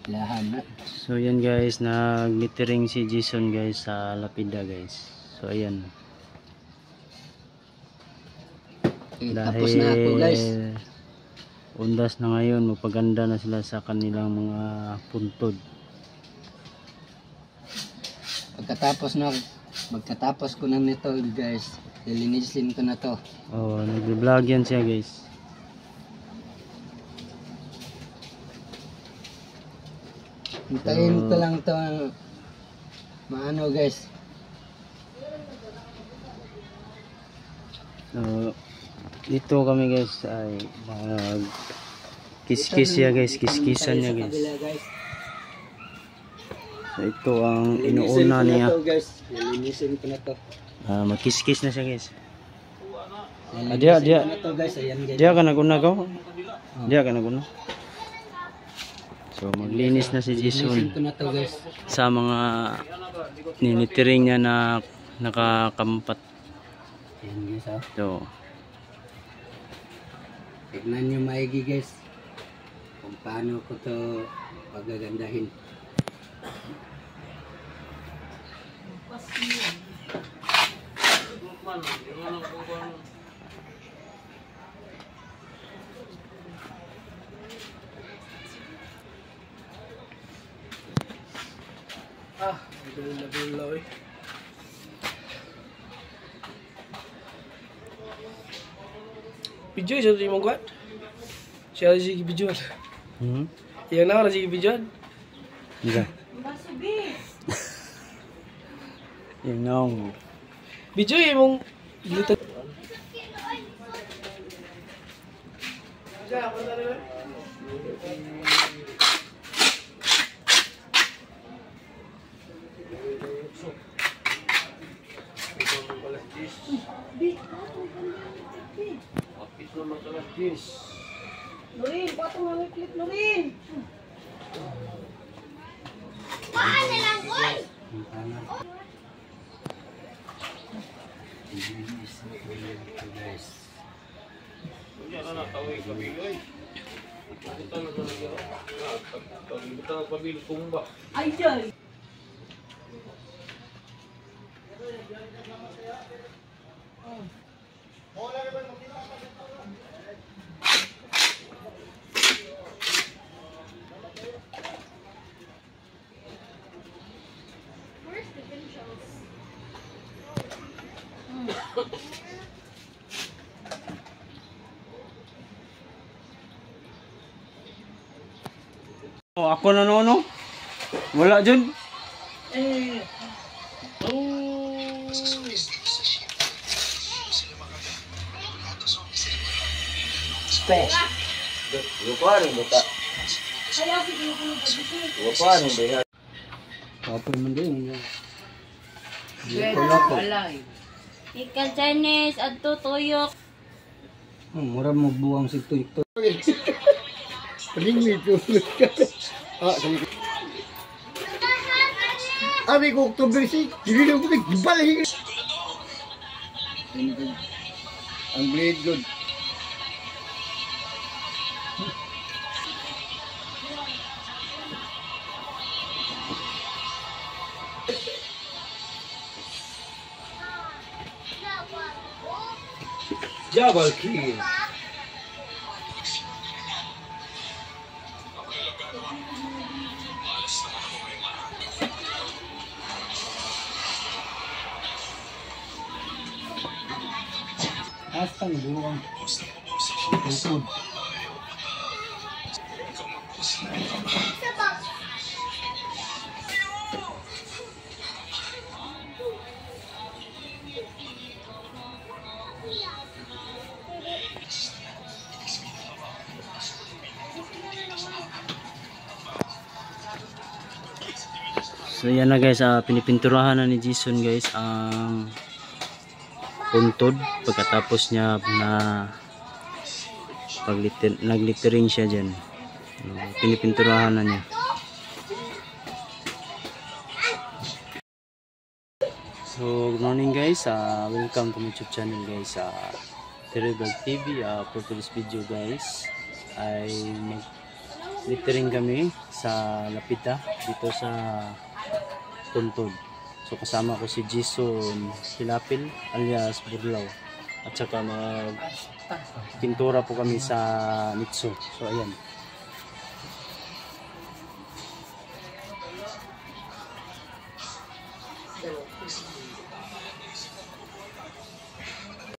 Lahan na. So yan guys, nag-littering si Jason guys sa lapida guys. So ayan. Tapos na ako guys. Undas na ngayon, magpaganda na sila sa kanilang mga puntod. Magkatapos ko na nito guys, lilinisin ko na to. Oh, nag-vlog yan siya guys. Hintayin ko lang to maano guys. So dito kami guys ay mag kiskis ya guys, kiskisan niya guys. So ito ang inuuna niya. Lilinisin ko na to. Magkiskis na siya guys. Dia ka naguna ko? Dia ka naguna. So maglinis na si Jason sa mga ninitiring niya na nakakampat. Ayan guys. So tignan nyo maigi guys kung paano ko to pagagandahin. Nabulaw eh. Video siya di mong kuat. Siya lagi videoan. Yang na lagi videoan. Enggak. Yang nong. Video yang mong dilihat. Nurin, patong ang clip Nurin. Paano lang boy? Ay, dyan. Oh, ako na no. Wala dyan. Kapag man din. Ikan Chinese at tuyok. Mura mo buwang si tuyok. Paling itu. Abi ko Oktober sih. Jadi aku gibal. Ang blade good. Jabal King. Hasta buwang. Tukod. So yan na guys, pinipinturahan na ni Jason guys ang puntod pagkatapos niya na naglittering siya dyan. Pinipinturahan na niya. So good morning guys, welcome to my YouTube channel guys, Terrible TV. For today's video guys ay littering kami sa Lapita dito sa Puntod. So kasama ko si Jason Hilapil alias Burlaw. At saka pintura po kami sa Nitso. So ayan.